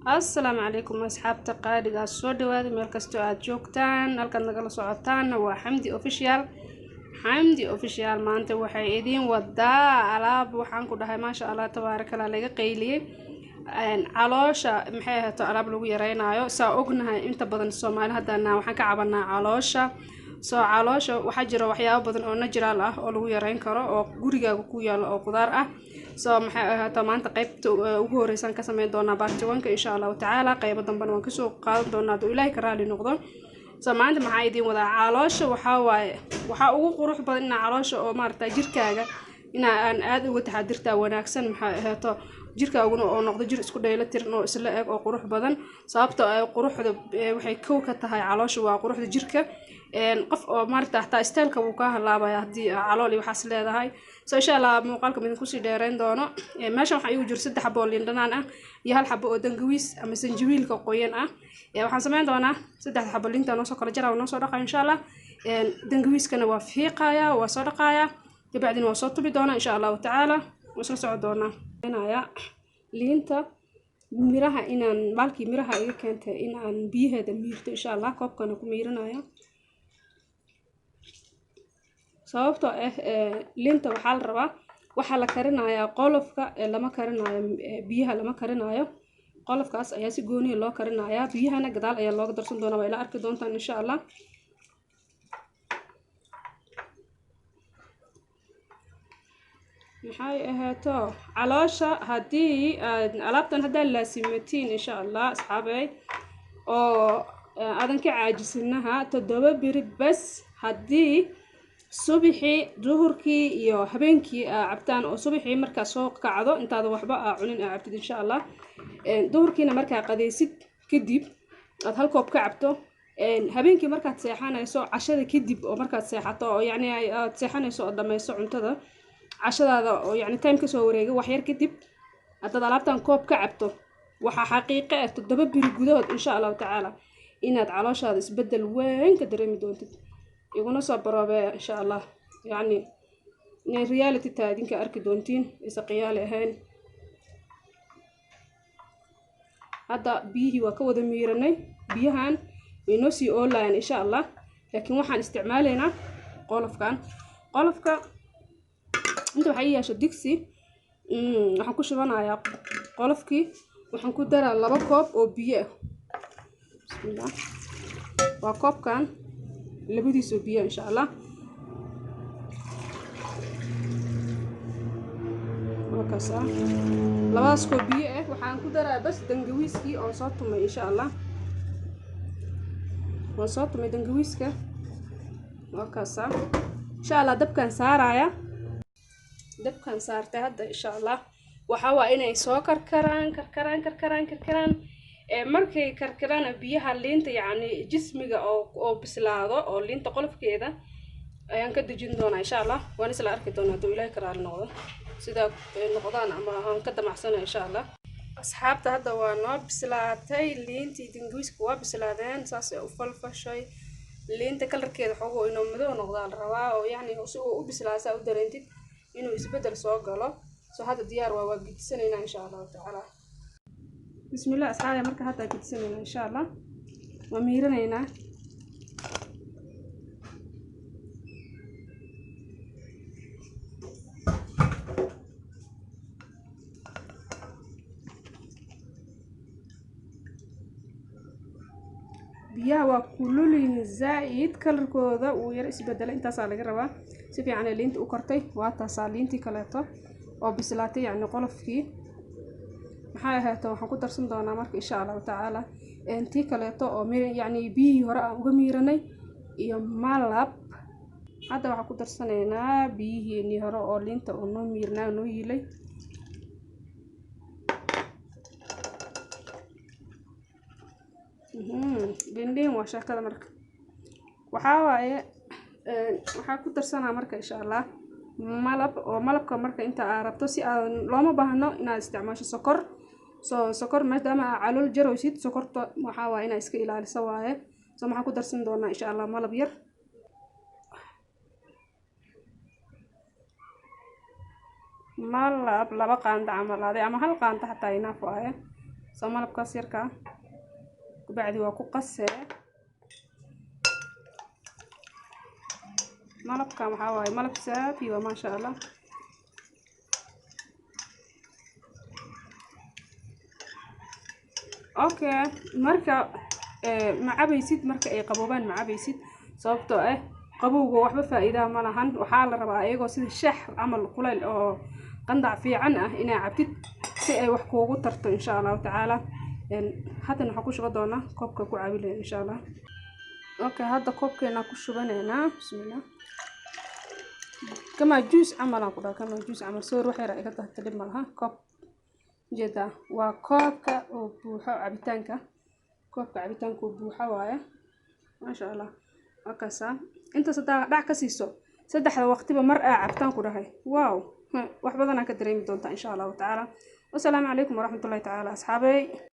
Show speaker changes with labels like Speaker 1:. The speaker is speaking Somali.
Speaker 1: السلام عليكم أصحاب قادة soo dhawaada meel kastoo aad joogtaan halkaad nagala socotaan waa xamdi official maanta waxay idin wadaa alaab waxaan ku dhahay maasha Allah tabaarakalla laga qayliyay caloosha maxay ahaato alaab lagu yareynayo saa ognahay inta badan Soomaali hadana waxaan ka cabanaa caloosha caloosha waxaa jira waxyaabo badan oo natural ah oo lagu yareyn karo oo gurigaaga ku yaalo oo qudaar ah maxay ahaato maanta qaybta ugu horeysan ka sameyn doonaa part 1 insha Allah taala qayb damban waan ka soo qaadan doonaa oo Ilaahay ka raali noqdo maanta maxaa idin wadaa caloosha waxa ugu qurux badan in caloosha oo maarta jirkaaga in aan aad uga taxadirtaa wanaagsan maxay ahaato jirkaaguna oo noqdo jir isku dheelatiran oo isla eg oo qurux badan sababtoo ay quruxda waxay kow ka tahay caloosha waa quruxda jirka qof oo maarta taa styleka uu ka halaabay hadii calool waxaas leedahay insha Allah muuqaalka midin ku sii dheereyn doono meesha waxa igu jir 3 xabo liin dhanaan ah iyo hal xabo oo dangawiis ama sanjabiilka qoyan ah waxaan sameyn doonaa 3 xabo liinta noo soo kala jaraa noo soo dhaqaa insha Allah dangawiiskana waa fiiqaya waa soo dhaqaya dibadina waa soo tubi doonaa insha Allah taala wasoo socod doonaa liinta miraha inaan balkii miraha iga keentay inaan biyaheeda miirto insha Allah koobkana ku miiranaya sababtoo ah liinta waxaa la rabaa waxa la karinayaa qolofka lama karinayo biyaha lama karinayo qolofkaas ayaa si gooni loo karinayaa biyahana gadaal ayaa looga darsan doonaa waa ila arki doontaan insha Allah maxay ahaato caloosha hadii alaabtan hadaa la simatiin insha Allah asxaabay oo aadan ka caajisinaha 7 biri bas hadii subaxii duhurkii iyo habeenkii cabtaan oo subaxii marka soo kacdo intaada waxba cunin cabtid insha Allah duhurkiina marka qadaysid kadib aad hal koob ka cabto habeenkii markaad seexanayso cashada kadib oo markaad seexato oo yani aad seexanayso oo dhamayso cuntada cashadaada oo yani time ka soo wareegay wax yar kadib hadda alaabtan koob ka cabto waxa xaqiiqo ah 7 biri gudahood insha Allah taala inaad calooshaada isbedel weyn ka dareemi doontid iguna soo baroobe insha Allah yani in reality taadinka arki doontiin isa qiyaal ahayn hadda biyihi waa ka wada miiranay biyahan way noo sii oolayaan insha Allah laakiin waxaan isticmaaleynaa qolofka inta waxa yeesho digsi waxaan ku shubanayaa qolofkii waxaan ku daraa 2 koob oo biyo ah bismillah waa koobkan labadiisu biyo insha Allah wakasa labadaas koob biyo ah waxaan ku daraa bas dangawiiskii oo soo tumay insha Allah waa soo tumay dangawiiska wakasa insha Allah dabkan saartay hadda insha Allah waxa waa inay soo karkaraan markay karkaraan biyaha liinta yani jismiga oo bislaado oo liinta qolofkeeda ayaan ka dejin doonaa insha Allah waan isla arki doonaa doo Ilaahay ka raali noqdo sida noqdaan ama aan ka damacsana insha Allah asxaabta hadda waa noo bislaatay liintii dangawiiska waa bislaadeen saas ay u falfashay liinta kalarkeeda xogo inuu madow noqdo la rabaa oo yani si uu u bislaasa u dareentid inuu isbedel soo galo hadda diyaar waa gidsanayna insha Allah taala bismillah asxaabay marka hadda gidsanayna insha Allah waa miiranayna biyaha waa kululin zaid kalarkooda uu yar isbedelay intaas laga rabaa si fiican ay liinta u kortay waa taas liintii kaleeto oo bislaatay yani qolofkii maxay ahaato waxaan ku darsan doonaa marka insha Allah taala intii kaleeto oo yani biyihii hore aan uga miiranay iyo malab hadda waxaan ku darsanaynaa biyihii hore oo liinta oo noo miirnaa noo yilay bindin waa shakada marka waxaa ku darsanaa marka insha Allah malabka marka inta aad rabto si aan looma baahno inaad isticmaasho sokor maadaama calool jaraysid sokorta waxa waa inaad iska ilaaliso waaye maxaa ku darsan doonaa insha Allah malab yar malab 2 qaando camal ama 1 qaando hataa inaaf waaye soo malabkaas yarka kubacdi waa ku qasee malabka waxaa waaye malab saafi waa maasha allah okay marka ma cabaysid marka ay qaboobaan ma cabaysid sababtoo ah qabowga waxba faa'iido ma lahan waxaa la rabaa ayagoo sida shaah amal kuleyl oo qandac fiican ah inaa cabtid si ay wax kuugu tarto insha Allah taala hadda waxaan ku shuba doonaa koobka ku cabi lahayn insha Allah okay hadda koobkeena ku shubaneena bismillah kama juice amal ku dhaca kama juice amal soo wax yar iga tahtay malaha koob jeda waa koobka oo buuxo cabitaanka koobka cabitaanka oo buuxo waaye maasha Allah akasa inta saddex dhac ka siiso saddexda waqtiba mar cabtaan ku dhahay wow wax badan aan ka dareemi doontaa insha Allah taala wassalaamu calaykum waraxmatullaahi taala asxaabay